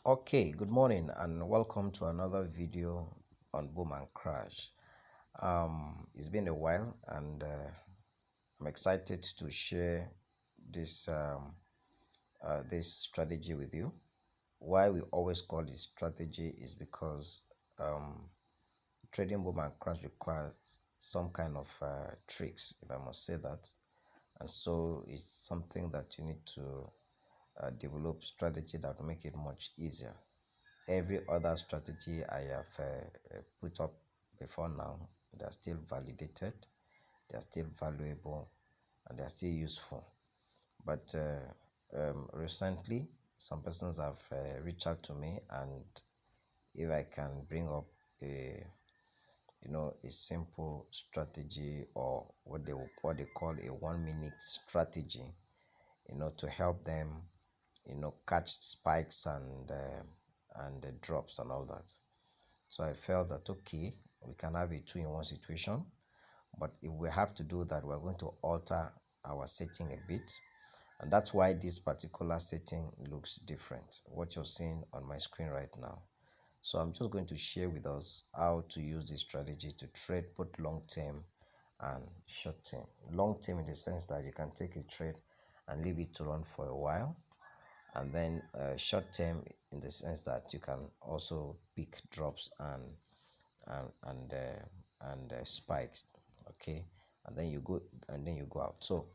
Okay, good morning and welcome to another video on boom and crash. It's been a while and I'm excited to share this strategy with you. Why we always call it strategy is because um, trading boom and crash requires some kind of tricks, if I must say that, and so it's something that you need to develop strategy that will make it much easier. Every other strategy I have put up before now, they are still validated, they are still valuable, and they are still useful. But recently, some persons have reached out to me, and if I can bring up a simple strategy, or what they call a 1 minute strategy, to help them catch spikes and the drops and all that. So I felt that okay, we can have a two-in-one situation, but if we have to do that, we're going to alter our setting a bit, and that's why this particular setting looks different. What you're seeing on my screen right now. So I'm just going to share with us how to use this strategy to trade both long term and short term. Long term in the sense that you can take a trade and leave it to run for a while, and then short term in the sense that you can also pick drops and spikes. Okay, and then you go out. So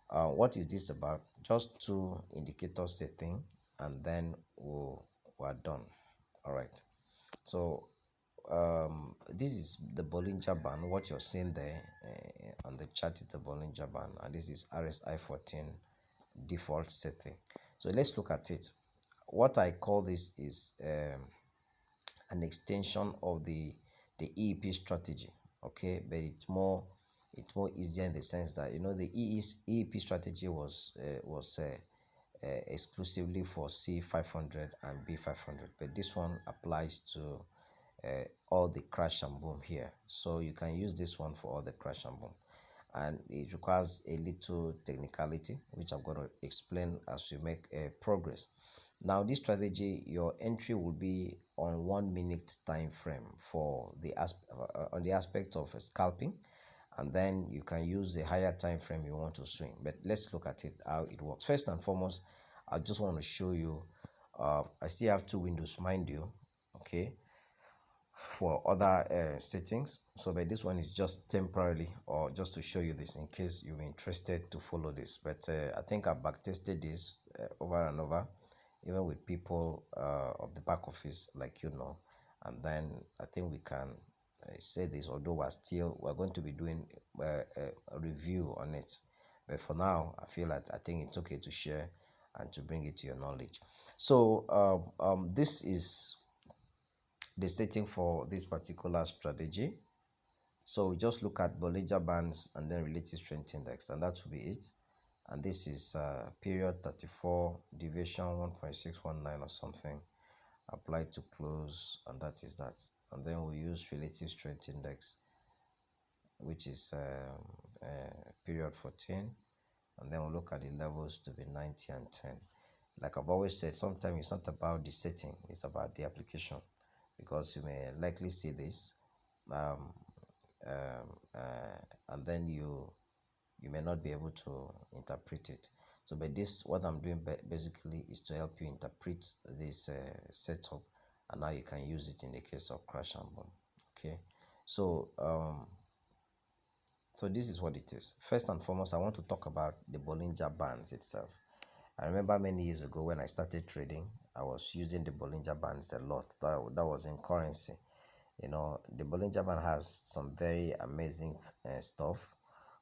what is this about? Just two indicator setting, and then we're done. All right. So this is the Bollinger Band. What you're seeing there on the chart is the Bollinger Band, and this is RSI 14 default setting. So let's look at it. What I call this is an extension of the EEP strategy. Okay, but it's more easier in the sense that the EEP strategy was exclusively for C500 and B500, but this one applies to all the crash and boom here. So you can use this one for all the crash and boom, and it requires a little technicality, which I'm going to explain as we make progress. Now, this strategy, your entry will be on 1 minute time frame for the on the aspect of scalping, and then you can use the higher time frame you want to swing. But let's look at it how it works. First and foremost, I just want to show you. I still have two windows, mind you. Okay, for other settings, so but this one is just temporarily, or just to show you this in case you're interested to follow this. But I think I backtested this over and over, even with people of the back office, like and then I think we can say this, although we're going to be doing a review on it. But for now, I think it's okay to share and to bring it to your knowledge. So this is the setting for this particular strategy. So we just look at Bollinger Bands and then relative strength index, and that will be it. And this is period 34, deviation 1.619 or something, applied to close, and that is that. And then we use relative strength index, which is period 14, and then we'll look at the levels to be 90 and 10. Like I've always said, sometimes it's not about the setting, it's about the application, because you may likely see this um, and then you may not be able to interpret it. So but this, what I'm doing basically, is to help you interpret this setup, and now you can use it in the case of crash and boom. Okay, so so this is what it is. First and foremost, I want to talk about the Bollinger Bands itself. I remember many years ago when I started trading, I was using the Bollinger Bands a lot. That was in currency. The Bollinger Band has some very amazing stuff,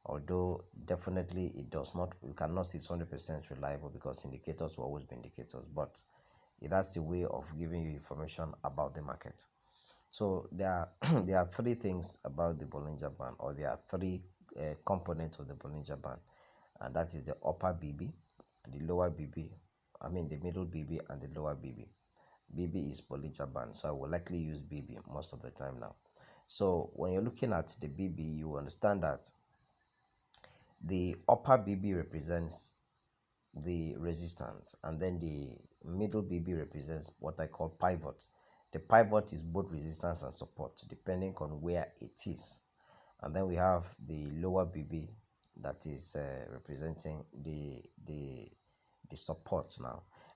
although definitely it does not, you cannot say it's 100% reliable, because indicators will always be indicators, but it has a way of giving you information about the market. So there are there are three things about the Bollinger Band, or there are three components of the Bollinger Band, and that is the upper BB, the lower BB, the middle BB, and the lower BB. BB is Bollinger Band, so I will likely use BB most of the time now. So when you're looking at the BB, you understand that the upper BB represents the resistance, and then the middle BB represents what I call pivot. The pivot is both resistance and support depending on where it is. And then we have the lower BB that is representing the support.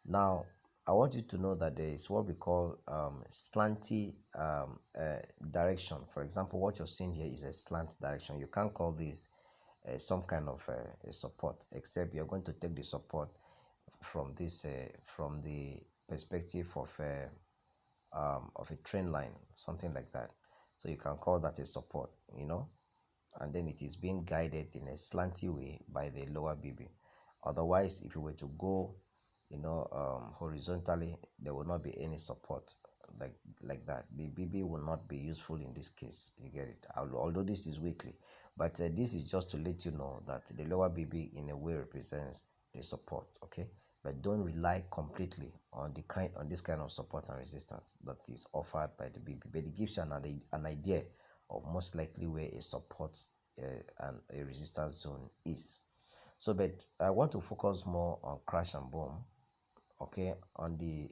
Now I want you to know that there is what we call slanty direction. For example, what you're seeing here is a slant direction. You can't call this some kind of a support, except you're going to take the support from this from the perspective of a trend line, something like that. So you can call that a support, and then it is being guided in a slanty way by the lower BB. Otherwise, if you were to go horizontally, there will not be any support like that. The BB will not be useful in this case. You get it? Although this is weekly, but this is just to let you know that the lower BB in a way represents the support. Okay, but don't rely completely on this kind of support and resistance that is offered by the BB. But it gives you an idea of most likely where a support and a resistance zone is. So, but I want to focus more on crash and boom, okay, on the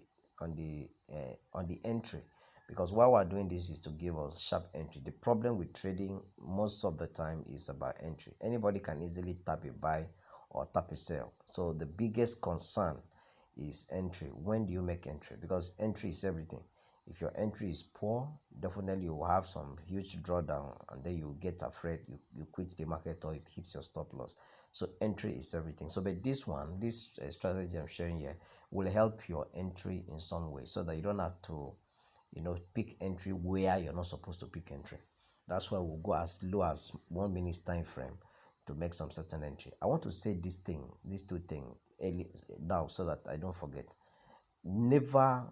entry, because why we're doing this is to give us sharp entry. The problem with trading most of the time is about entry. Anybody can easily tap a buy or tap a sell. So the biggest concern is entry. When do you make entry? Because entry is everything. If your entry is poor, definitely you will have some huge drawdown, and then you get afraid, you quit the market, or it hits your stop loss. So entry is everything. So but this strategy I'm sharing here will help your entry in some way, so that you don't have to pick entry where you're not supposed to pick entry. That's why we'll go as low as 1 minute time frame to make some certain entry. I want to say these two things now, so that I don't forget. Never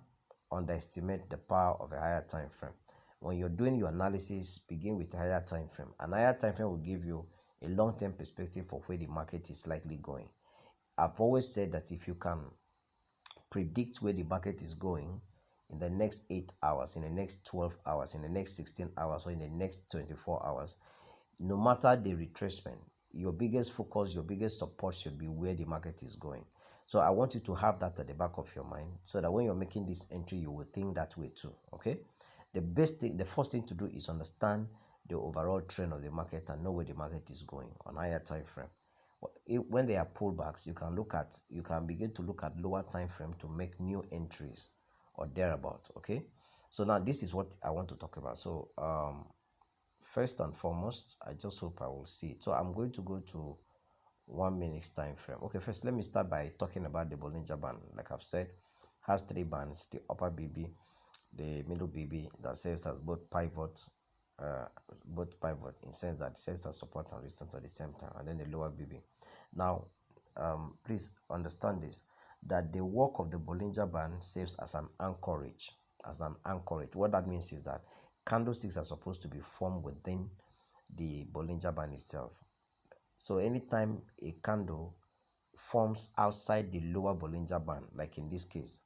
underestimate the power of a higher time frame. When you're doing your analysis, begin with a higher time frame. An higher time frame will give you a long-term perspective of where the market is likely going. I've always said that if you can predict where the market is going in the next 8 hours, in the next 12 hours, in the next 16 hours, or in the next 24 hours, no matter the retracement, your biggest focus, your biggest support should be where the market is going. So I want you to have that at the back of your mind, so that when you're making this entry, you will think that way too. Okay, the first thing to do is understand the overall trend of the market and know where the market is going on higher time frame. When there are pullbacks, you can begin to look at lower time frame to make new entries or thereabout. Okay, so now this is what I want to talk about. So first and foremost, I just hope I will see it. So I'm going to go to 1 minute time frame. Okay, first let me start by talking about the Bollinger Band. Like I've said, has 3 bands: the upper BB, the middle BB that serves as both pivot in sense that it serves as support and resistance at the same time, and then the lower BB. Now, please understand this, that the work of the Bollinger Band serves as an anchorage. What that means is that candlesticks are supposed to be formed within the Bollinger Band itself. So anytime a candle forms outside the lower Bollinger Band, like in this case,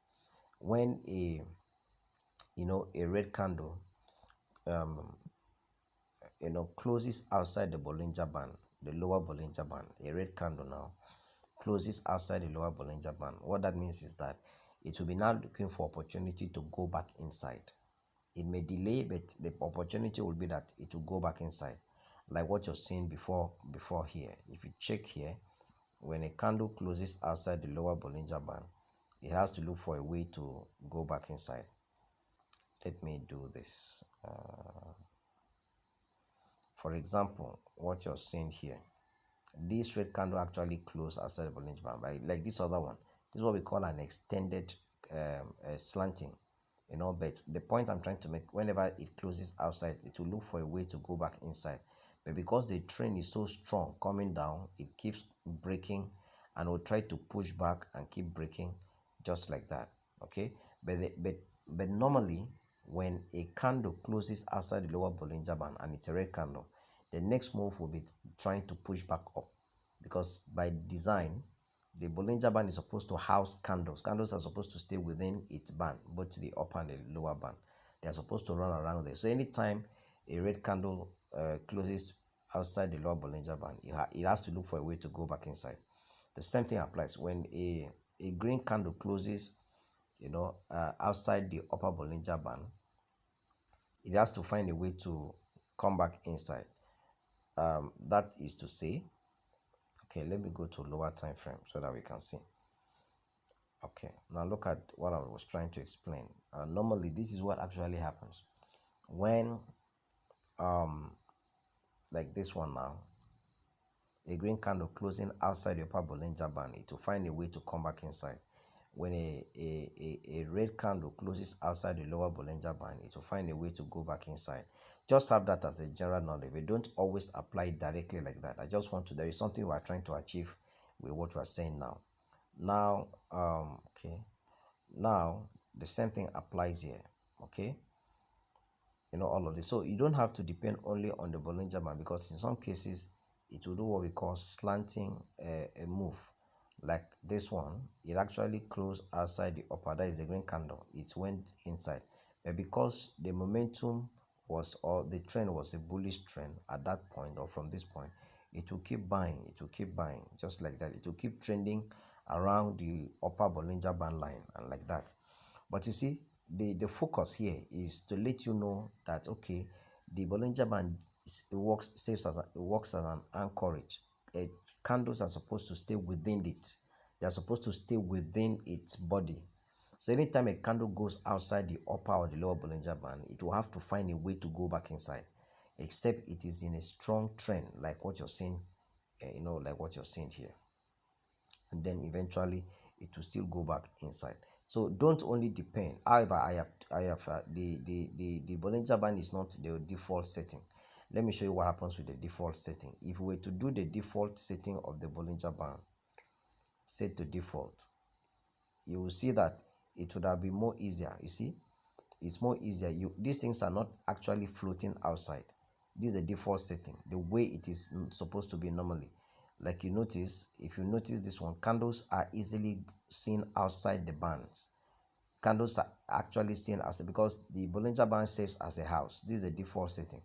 when a red candle closes outside the Bollinger Band, the lower Bollinger Band, a red candle now closes outside the lower Bollinger Band, what that means is that it will be now looking for opportunity to go back inside. It may delay, but the opportunity will be that it will go back inside, like what you're seeing before here. If you check here, when a candle closes outside the lower Bollinger Band, it has to look for a way to go back inside. Let me do this. For example, what you're seeing here, this red candle actually closed outside the Bollinger Band, but like this other one, this is what we call an extended slanting. But the point I'm trying to make, whenever it closes outside, it will look for a way to go back inside. But because the trend is so strong coming down, it keeps breaking and will try to push back and keep breaking, just like that. Okay, but normally when a candle closes outside the lower Bollinger Band and it's a red candle, the next move will be trying to push back up, because by design the Bollinger Band is supposed to house candles. Candles are supposed to stay within its band, both the upper and the lower band. They are supposed to run around there. So anytime a red candle closes outside the lower Bollinger Band, it has to look for a way to go back inside. The same thing applies when a green candle closes, outside the upper Bollinger Band. It has to find a way to come back inside. That is to say, okay, let me go to lower time frame so that we can see. Okay, now look at what I was trying to explain. Normally, this is what actually happens when, like this one now, a green candle closing outside the upper Bollinger Band, it will find a way to come back inside. When a red candle closes outside the lower Bollinger Band, it will find a way to go back inside. Just have that as a general knowledge. We don't always apply it directly like that. I just want to, there is something we are trying to achieve with what we are saying now. Now, okay, now the same thing applies here, okay? All of this. So you don't have to depend only on the Bollinger Band, because in some cases, it will do what we call slanting a move. Like this one, it actually closed outside the upper, that is the green candle, it went inside. But because the momentum was, or the trend was a bullish trend at that point, or from this point, it will keep buying, just like that. It will keep trending around the upper Bollinger Band line and like that. But you see, the focus here is to let you know that, okay, the Bollinger Band works as an anchorage. Candles are supposed to stay within it. They are supposed to stay within its body. So anytime a candle goes outside the upper or the lower Bollinger Band, it will have to find a way to go back inside, except it is in a strong trend, like what you're seeing, like what you're seeing here. And then eventually it will still go back inside. So don't only depend. However, I have the Bollinger Band is not the default setting. Let me show you what happens with the default setting. If we were to do the default setting of the Bollinger Band, set to default, you will see that it would have been more easier. You see, it's more easier. These things are not actually floating outside. This is the default setting, the way it is supposed to be normally. Like you notice, if you notice this one, candles are easily seen outside the bands. Candles are actually seen outside because the Bollinger Band serves as a house. This is the default setting.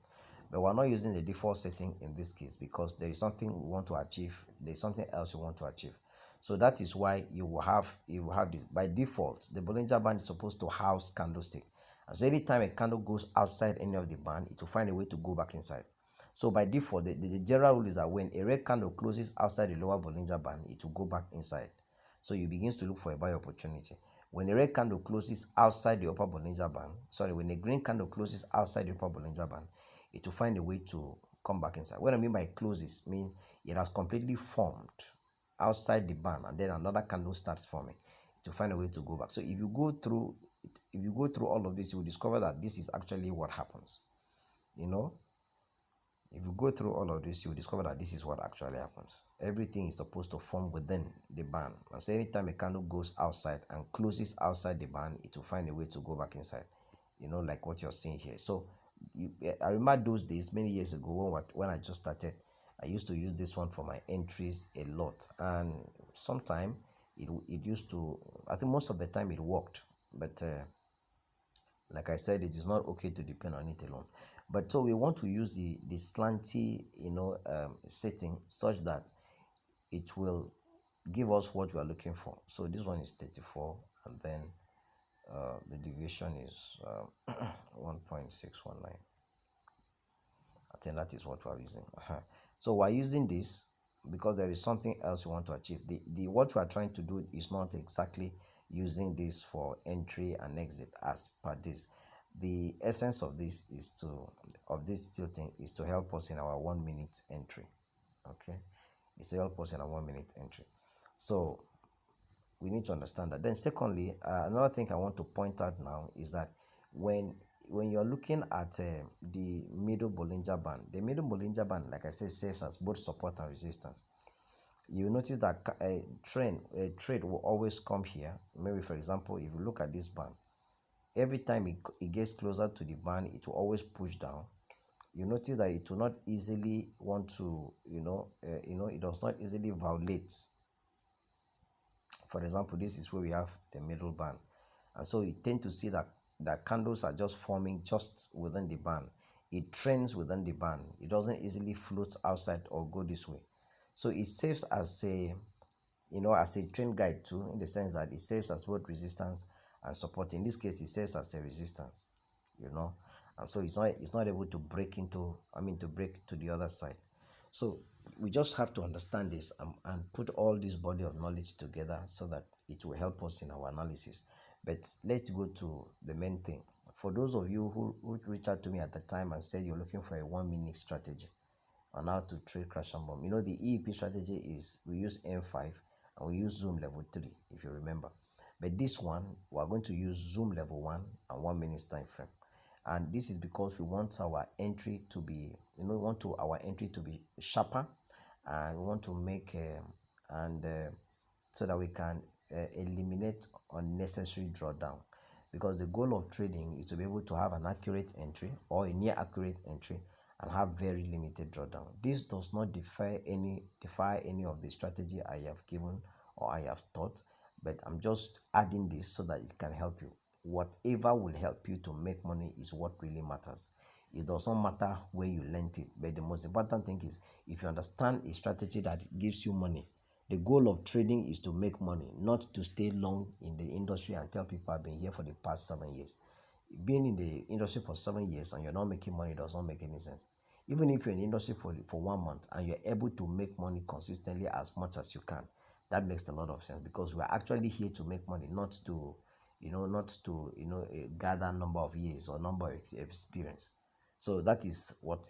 But we're not using the default setting in this case because there is something we want to achieve. There's something else we want to achieve. So that is why you will have this. By default, the Bollinger Band is supposed to house candlestick. And so anytime a candle goes outside any of the band, it will find a way to go back inside. So by default, the general rule is that when a red candle closes outside the lower Bollinger Band, it will go back inside. So you begin to look for a buy opportunity. When a red candle closes outside the upper Bollinger Band, when a green candle closes outside the upper Bollinger Band, it will find a way to come back inside. What I mean by closes, mean it has completely formed outside the band, and then another candle starts forming. It will find a way to go back. So if you go through all of this, you will discover that this is actually what happens. If you go through all of this, you will discover that this is what actually happens. Everything is supposed to form within the band. And so anytime a candle goes outside and closes outside the band, it will find a way to go back inside. Like what you're seeing here. So I remember those days many years ago when I just started. I used to use this one for my entries a lot, and sometimes it used to, I think most of the time it worked, but like I said, it is not okay to depend on it alone. But so we want to use the slanty setting such that it will give us what we are looking for. So this one is 34, and then the deviation is 1.619. I think that is what we are using. So we're using this because there is something else we want to achieve. What we are trying to do is not exactly using this for entry and exit as per this. The essence of this tilting is to help us in our 1 minute entry. Okay, it's to help us in our 1 minute entry. So we need to understand that. Then secondly, another thing I want to point out now is that when you're looking at the middle Bollinger Band, the middle Bollinger Band, like I said, serves as both support and resistance. You notice that a trade will always come here. Maybe, for example, if you look at this band, every time it gets closer to the band, it will always push down. You notice that it will not easily want to, it does not easily violate. For example, this is where we have the middle band, and so you tend to see that candles are just forming just within the band. It trends within the band. It doesn't easily float outside or go this way. So it serves as a as a trend guide too, in the sense that it serves as both resistance and support. In this case, it serves as a resistance, and so it's not able to break to break to the other side. So we just have to understand this, and put all this body of knowledge together so that it will help us in our analysis. But let's go to the main thing. For those of you who reached out to me at the time and said you're looking for a 1 minute strategy on how to trade crash and bomb, the EEP strategy is we use M5 and we use zoom level 3, if you remember. But this one, we're going to use zoom level 1 and 1 minute time frame. And this is because we want our entry to be, our entry to be sharper, and we want to make so that we can eliminate unnecessary drawdown. Because the goal of trading is to be able to have an accurate entry or a near accurate entry and have very limited drawdown. This does not defy any of the strategy I have given or I have taught, but I'm just adding this so that it can help you. Whatever will help you to make money is what really matters. It does not matter where you learned it, but the most important thing is if you understand a strategy that gives you money. The goal of trading is to make money, not to stay long in the industry and tell people I've been here for the past 7 years. Being in the industry for 7 years and you're not making money does not make any sense. Even if you're in the industry for 1 month and you're able to make money consistently as much as you can, that makes a lot of sense, because we're actually here to make money, not to gather number of years or number of experience. So that is what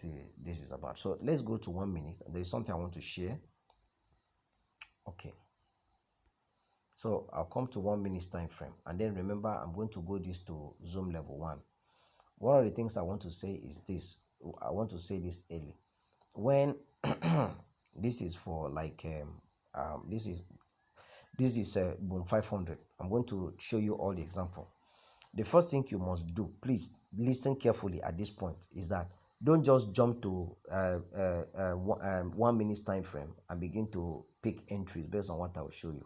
this is about. So let's go to 1 minute. There is something I want to share. Okay, so I'll come to 1 minute time frame, and then remember I'm going to go this to zoom level 1. One of the things I want to say is this. I want to say this early. When this is for like this is boom 500. I'm going to show you all the example. The first thing you must do, please listen carefully at this point, is that don't just jump to 1 minute time frame and begin to pick entries based on what I will show you.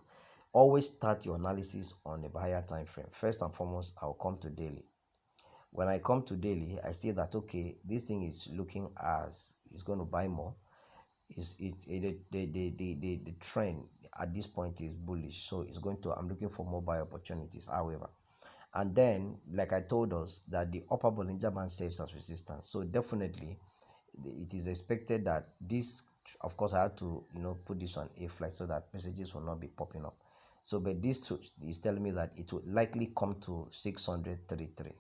Always start your analysis on a higher time frame. First and foremost, I'll come to daily. When I come to daily, I see that okay, this thing is looking as it's going to buy more. The trend at this point is bullish, so it's going to. I'm looking for more buy opportunities. However, and then like I told us that the upper Bollinger Band serves as resistance, so definitely it is expected that this. Of course, I had to put this on a flight so that messages will not be popping up. So, but this is telling me that it will likely come to 633.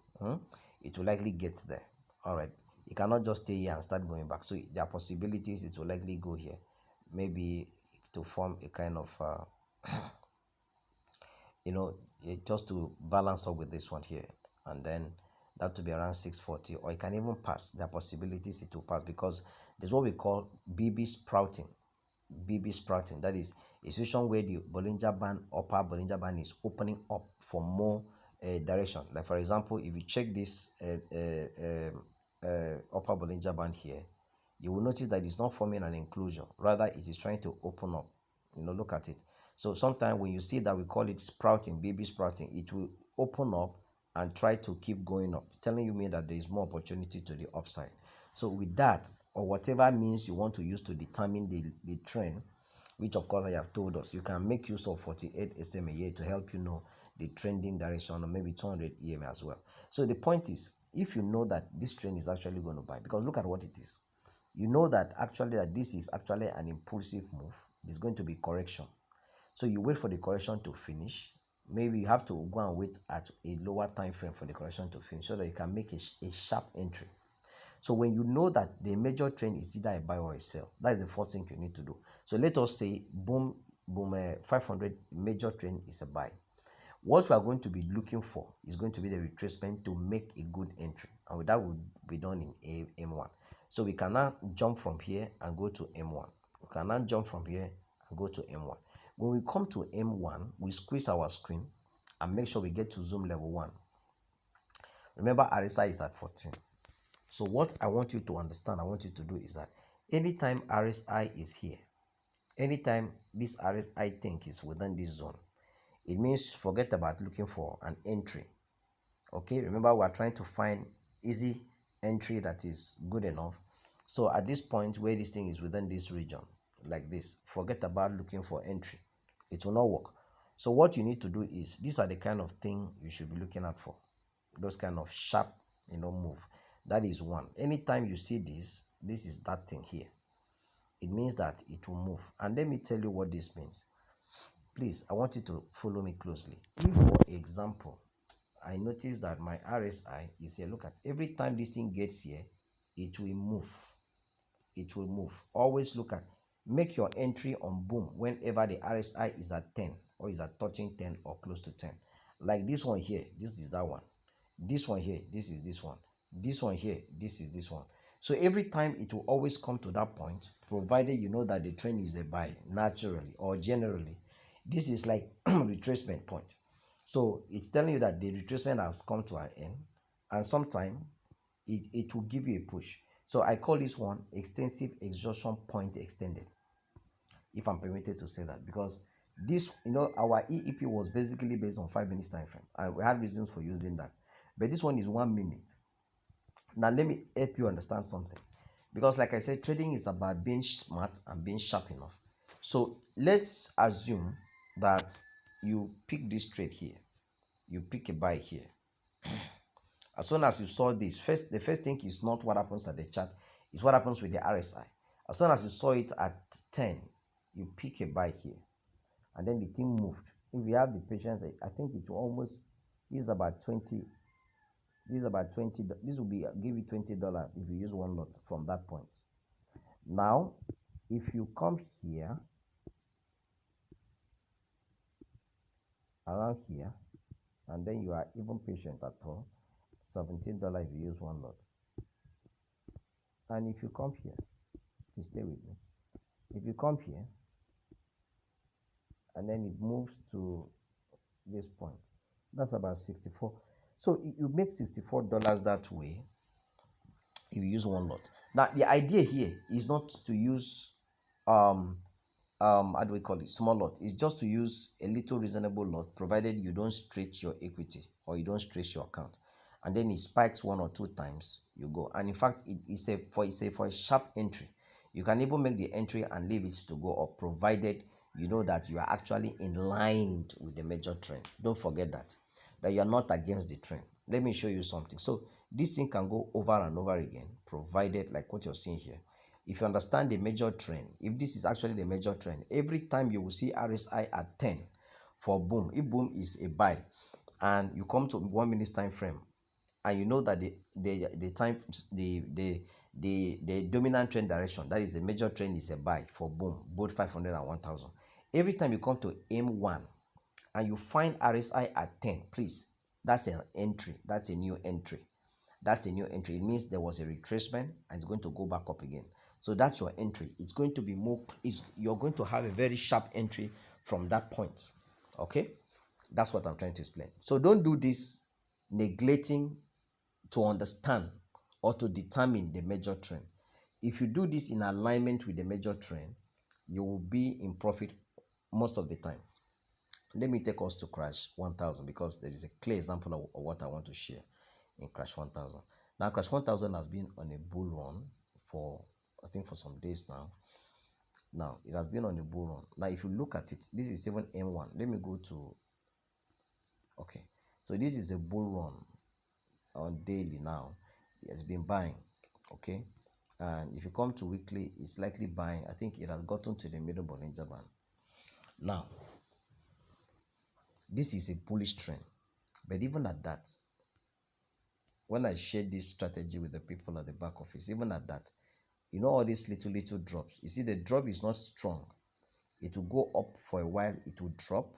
It will likely get there. All right. It cannot just stay here and start going back. So there are possibilities it will likely go here, maybe to form a kind of just to balance up with this one here, and then that to be around 640, or it can even pass. There are possibilities it will pass, because there's what we call BB sprouting. BB sprouting, that is a situation where the Bollinger Band, upper Bollinger Band, is opening up for more direction. Like for example, if you check this upper Bollinger Band here, you will notice that it's not forming an inclusion, rather it is trying to open up. Look at it. So sometimes when you see that, we call it sprouting, BB sprouting, it will open up and try to keep going up, telling you that there is more opportunity to the upside. So with that, or whatever means you want to use to determine the trend, which of course I have told us, you can make use of 48 SMA here to help you know the trending direction, or maybe 200 EMA as well. So the point is, if you know that this trend is actually going to buy, because look at what it is, you know that actually that this is actually an impulsive move, there's going to be correction. So you wait for the correction to finish. Maybe you have to go and wait at a lower time frame for the correction to finish, so that you can make a sharp entry. So when you know that the major trend is either a buy or a sell, that is the first thing you need to do. So let us say boom 500 major trend is a buy. What we are going to be looking for is going to be the retracement to make a good entry, and that will be done in M1. So we can now jump from here and go to M1. We can now jump from here and go to M1. When we come to M1, we squeeze our screen and make sure we get to zoom level 1. Remember, RSI is at 14. So what I want you to understand, I want you to do is that anytime RSI is here, anytime this RSI thing is within this zone, it means forget about looking for an entry. Okay, remember we are trying to find easy entry that is good enough. So at this point where this thing is within this region like this, forget about looking for entry. It will not work. So what you need to do is, these are the kind of thing you should be looking out for. Those kind of sharp, move. That is one. Anytime you see this is that thing here. It means that it will move. And let me tell you what this means. Please, I want you to follow me closely. If, for example, I notice that my RSI is here. Look at, every time this thing gets here, it will move. It will move. Always look at, make your entry on boom whenever the RSI is at 10 or is at touching 10 or close to 10. Like this one here, this is that one. This one here, this is this one. This one here, this is this one. So every time it will always come to that point, provided you know that the trend is a buy naturally or generally. This is like retracement point. So it's telling you that the retracement has come to an end, and sometime it will give you a push. So I call this one extensive exhaustion point extended, if I'm permitted to say that, because this, our EEP was basically based on 5 minutes time frame, and we had reasons for using that. But this one is 1 minute. Now let me help you understand something, because like I said, trading is about being smart and being sharp enough. So let's assume that you pick this trade here, you pick a buy here. As soon as you saw this, the first thing is not what happens at the chart, it's what happens with the RSI. As soon as you saw it at 10, you pick a buy here, and then the thing moved. If you have the patience, I think it will almost, this is about 20. This is about 20. This will be give you $20 if you use one lot from that point. Now, if you come here, around here, and then you are even patient at all, $17 if you use one lot. And if you come here, please stay with me. If you come here, and then it moves to this point, that's about 64. So you make $64 that way if you use one lot. Now the idea here is not to use how do we call it, small lot. It's just to use a little reasonable lot, provided you don't stretch your equity or you don't stretch your account. And then it spikes 1 or 2 times, you go. And in fact, it's for a sharp entry. You can even make the entry and leave it to go up, provided you know that you are actually in line with the major trend. Don't forget that you are not against the trend. Let me show you something. So this thing can go over and over again, provided, like what you're seeing here, if you understand the major trend, if this is actually the major trend, every time you will see RSI at 10 for boom, if boom is a buy, and you come to 1 minute time frame, and you know that the dominant trend direction, that is the major trend, is a buy for boom, both 500 and 1000. Every time you come to M1 and you find RSI at 10, please, that's an entry. That's a new entry. That's a new entry. It means there was a retracement and it's going to go back up again. So that's your entry. It's going to be more, you're going to have a very sharp entry from that point. Okay, that's what I'm trying to explain. So don't do this neglecting to understand or to determine the major trend. If you do this in alignment with the major trend, you will be in profit most of the time. Let me take us to crash 1000, because there is a clear example of what I want to share in crash 1000. Now crash 1000 has been on a bull run for, I think, for some days now. Now it has been on a bull run. Now if you look at it, this is 7M1. Let me go to, okay, so this is a bull run on daily. Now it has been buying, okay, and if you come to weekly, it's likely buying. I think it has gotten to the middle Bollinger Band. Now this is a bullish trend, but even at that, when I share this strategy with the people at the back office, even at that, you know, all these little drops, you see the drop is not strong. It will go up for a while, it will drop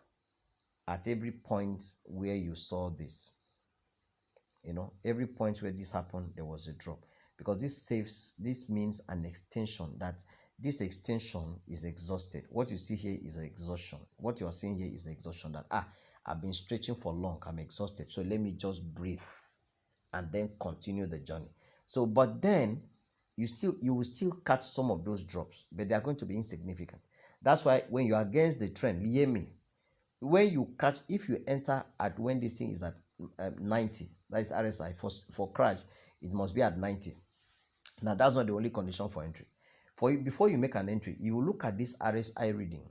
at every point where you saw this. You know, every point where this happened, there was a drop, because this means an extension, that this extension is exhausted. What you see here is exhaustion. What you are seeing here is exhaustion, that I've been stretching for long, I'm exhausted, so let me just breathe and then continue the journey. So but then you will still catch some of those drops, but they are going to be insignificant. That's why when you are against the trend, hear me, when you catch, if you enter at when this thing is at 90, that is RSI, for crash it must be at 90. Now that's not the only condition for entry. Before you make an entry, you will look at this RSI reading.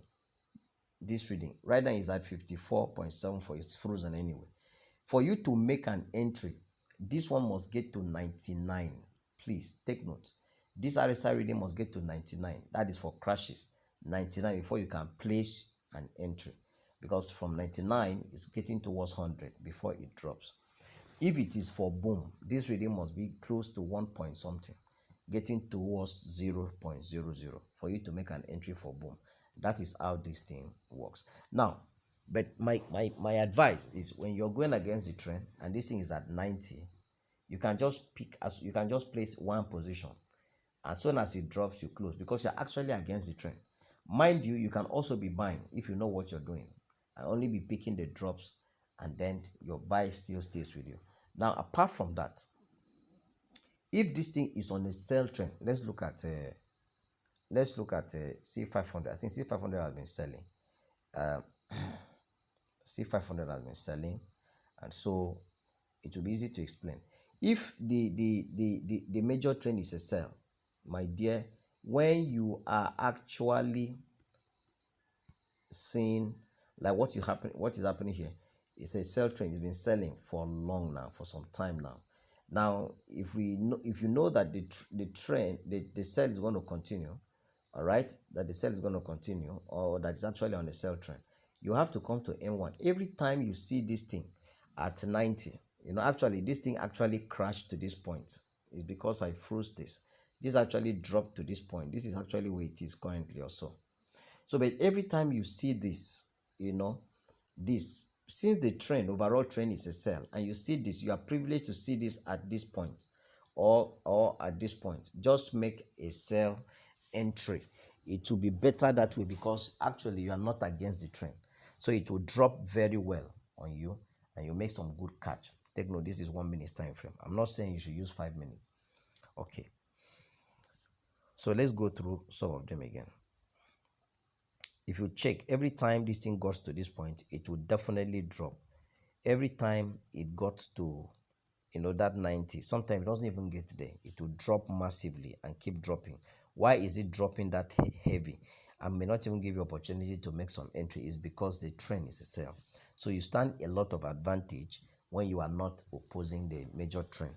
this reading right now is at 54.74. It's frozen anyway. For you to make an entry, this one must get to 99. Please take note. This RSI reading must get to 99. That is for crashes. 99 before you can place an entry, because from 99 it's getting towards 100 before it drops. If it is for boom, this reading must be close to 1 point something, getting towards 0.00 for you to make an entry for boom. That is how this thing works. Now, but my advice is, when you're going against the trend and this thing is at 90, you can just place one position. As soon as it drops, you close, because you're actually against the trend. Mind you, you can also be buying if you know what you're doing, and only be picking the drops, and then your buy still stays with you. Now, apart from that, if this thing is on a sell trend, let's look at C500. I think C500 has been selling. C500 has been selling, and so it will be easy to explain. If the major trend is a sell, my dear, when you are actually seeing like what is happening here, it's a sell trend. It's been selling for long now, for some time now. Now, if you know that the trend, the sell is going to continue, all right, that the sell is going to continue, or that it's actually on the sell trend, you have to come to M1. Every time you see this thing at 90, actually this thing actually crashed to this point. It's because I froze this. This actually dropped to this point. This is actually where it is currently also. So, but every time you see this, this, since the overall trend is a sell, and you see this, you are privileged to see this at this point, or at this point. Just make a sell entry. It will be better that way, because actually you are not against the trend. So it will drop very well on you, and you make some good catch. Take note, this is 1 minute time frame. I'm not saying you should use 5 minutes. Okay. So let's go through some of them again. If you check, every time this thing got to this point, it will definitely drop. Every time it got to that 90, sometimes it doesn't even get there, it will drop massively and keep dropping. Why is it dropping that heavy? I may not even give you opportunity to make some entry. Is because the trend is a sell. So you stand a lot of advantage when you are not opposing the major trend.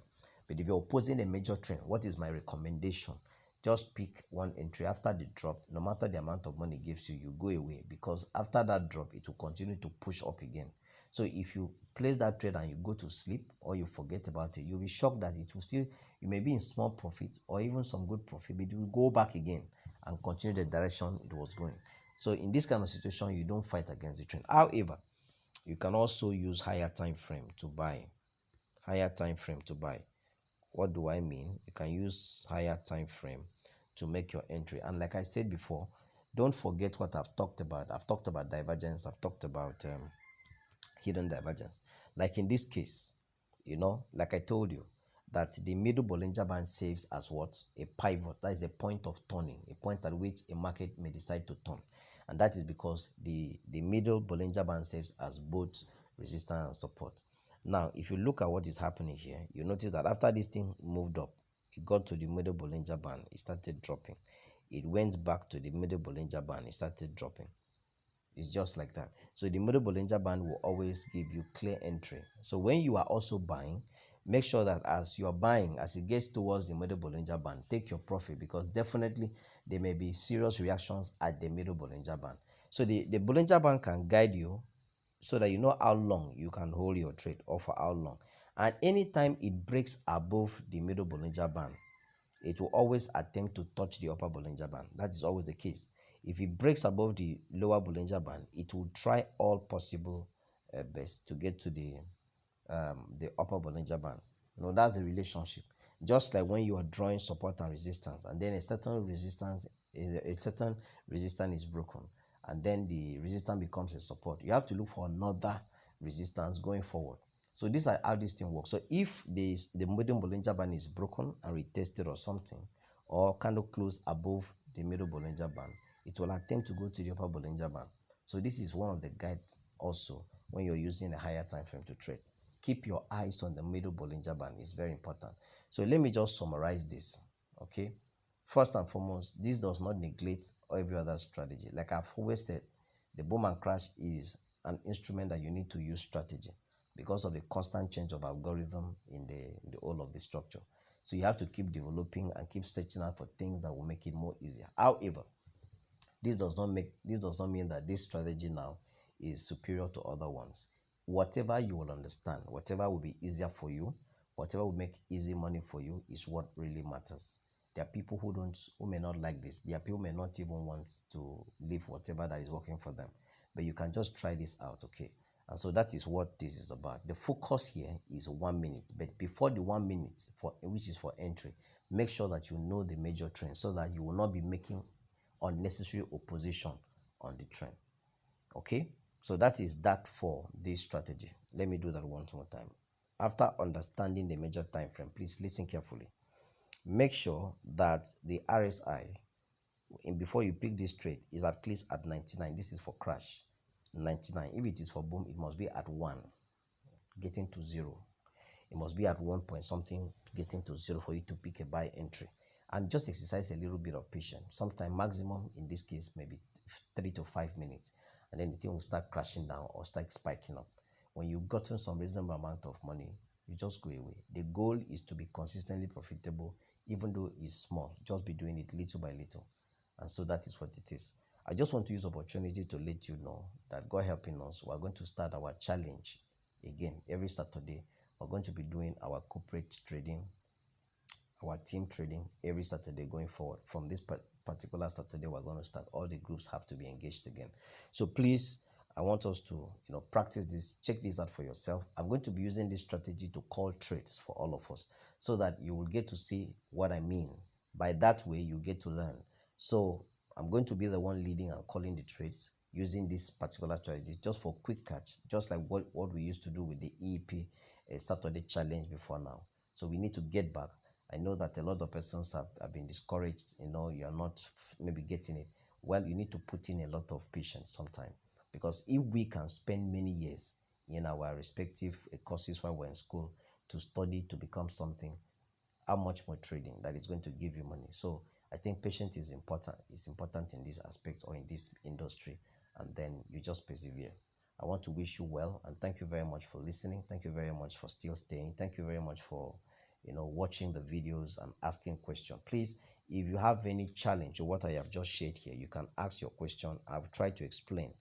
But if you're opposing the major trend, what is my recommendation? Just pick one entry. After the drop, no matter the amount of money it gives you, you go away, because after that drop, it will continue to push up again. So if you place that trade and you go to sleep, or you forget about it, you'll be shocked that it will still, you may be in small profit or even some good profit, but it will go back again and continue the direction it was going. So in this kind of situation, you don't fight against the trend. However, you can also use higher time frame to buy. Higher time frame to buy. What do I mean? You can use higher time frame to make your entry. And like I said before, don't forget what I've talked about. I've talked about divergence. I've talked about hidden divergence. Like in this case, like I told you, that the middle Bollinger Band serves as what? A pivot. That is a point of turning, a point at which a market may decide to turn. And that is because the middle Bollinger Band serves as both resistance and support. Now, if you look at what is happening here, you notice that after this thing moved up, it got to the middle Bollinger Band, it started dropping. It went back to the middle Bollinger Band, it started dropping. It's just like that. So the middle Bollinger Band will always give you clear entry. So when you are also buying, make sure that as you are buying, as it gets towards the middle Bollinger Band, take your profit, because definitely there may be serious reactions at the middle Bollinger Band. So the Bollinger Band can guide you, so that you know how long you can hold your trade, or for how long. And anytime it breaks above the middle Bollinger Band, it will always attempt to touch the upper Bollinger Band. That is always the case. If it breaks above the lower Bollinger Band, it will try all possible best to get to the upper Bollinger Band. That's the relationship. Just like when you are drawing support and resistance, and then a certain resistance is broken, and then the resistance becomes a support, you have to look for another resistance going forward. So these are how this thing works. So if the middle Bollinger Band is broken and retested or something, or kind of close above the middle Bollinger Band, it will attempt to go to the upper Bollinger Band. So this is one of the guides also when you're using a higher time frame to trade. Keep your eyes on the middle Bollinger Band. It's very important. So let me just summarize this. Okay. First and foremost, this does not neglect every other strategy. Like I've always said, The boom and crash is an instrument that you need to use strategy because of the constant change of algorithm in the whole of the structure. So you have to keep developing and keep searching out for things that will make it more easier. However, this does not mean that this strategy now is superior to other ones. Whatever you will understand, whatever will be easier for you, whatever will make easy money for you is what really matters. There are people who may not like this. There are people who may not even want to leave whatever that is working for them. But you can just try this out, okay? And so that is what this is about. The focus here is 1 minute. But before the 1 minute, which is for entry, make sure that you know the major trend so that you will not be making unnecessary opposition on the trend. Okay, so that is that for this strategy. Let me do that one more time. After understanding the major time frame, please listen carefully. Make sure that the RSI before you pick this trade is at least at 99. This is for crash, 99. If it is for boom, it must be at 1 getting to 0. It must be at 1 point something getting to 0 for you to pick a buy entry. And just exercise a little bit of patience. Sometimes maximum in this case maybe 3 to 5 minutes, and then the thing will start crashing down or start spiking up. When you've gotten some reasonable amount of money, you just go away. The goal is to be consistently profitable, even though it's small. Just be doing it little by little. And so that is what it is. I just want to use opportunity to let you know that God helping us, we're going to start our challenge again every Saturday. We're going to be doing our corporate trading, our team trading every Saturday going forward. From this particular Saturday, we're going to start. All the groups have to be engaged again. So please, I want us to practice this. Check this out for yourself. I'm going to be using this strategy to call trades for all of us so that you will get to see what I mean. By that way, you get to learn. So I'm going to be the one leading and calling the trades using this particular strategy just for quick catch, just like what we used to do with the EEP Saturday challenge before now. So we need to get back. I know that a lot of persons have been discouraged. You're not maybe getting it. Well, you need to put in a lot of patience sometime, because if we can spend many years in our respective courses while we're in school to study to become something, how much more trading that is going to give you money? So I think patience is important. It's important in this aspect or in this industry, and then you just persevere. I want to wish you well, and thank you very much for listening. Thank you very much for still staying. Thank you very much for watching the videos and asking questions. Please, if you have any challenge or what I have just shared here, you can ask your question. I'll try to explain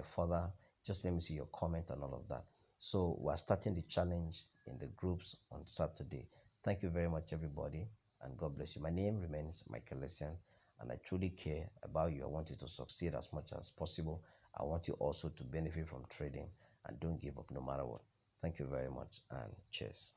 further. Just let me see your comment and all of that. So we're starting the challenge in the groups on Saturday. Thank you very much, everybody, and God bless you. My name remains Michael Lessian, and I truly care about you. I want you to succeed as much as possible. I want you also to benefit from trading, and don't give up no matter what. Thank you very much, and cheers.